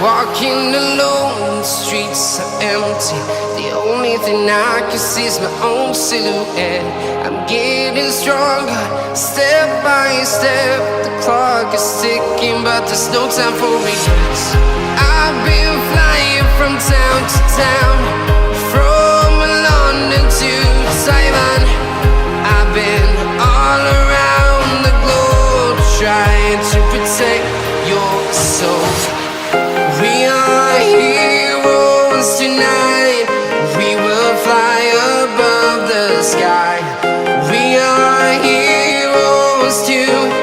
Walking alone, the streets are empty. The only thing I can see is my own silhouette. I'm getting stronger, step by step. The clock is ticking, but there's no time for regrets. I've been flying from town to town, from London to Taiwan. I've been all around the globe, trying to protect your soul. We are heroes tonight. We will fly above the sky. We are heroes tonight.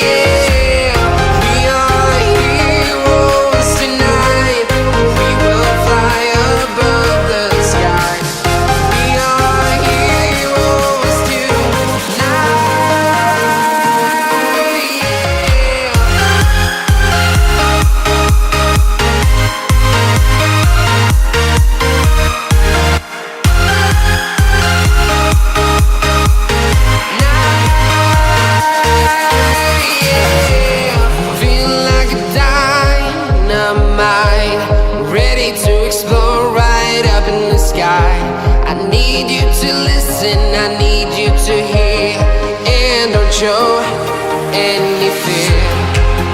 Yeah. We are heroes tonight. We will fly above the sky. We are heroes tonight. I need you to listen, I need you to hear, and don't show any fear.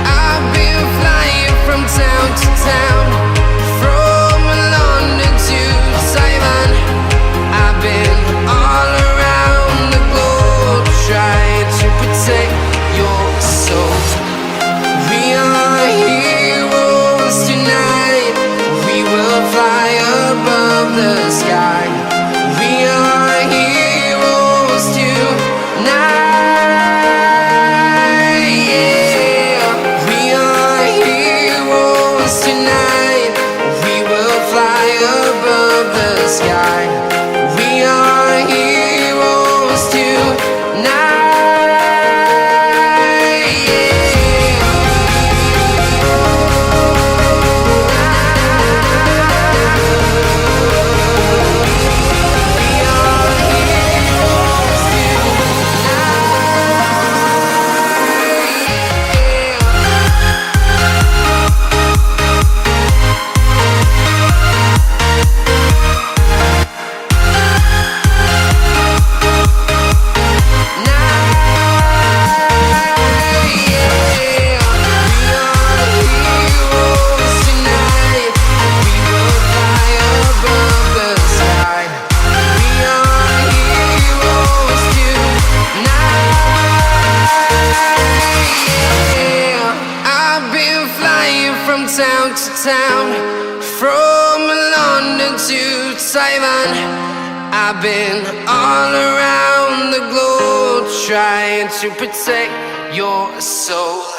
I've been flying from town to town, from London to Taiwan. I've been all around the globe, trying to protect your soul. We are heroes tonight. We will fly above the sky. We are heroes tonight. Yeah. We are heroes tonight. We will fly above the sky. We are heroes tonight. Town to town, from London to Taiwan. I've been all around the globe, trying to protect your soul.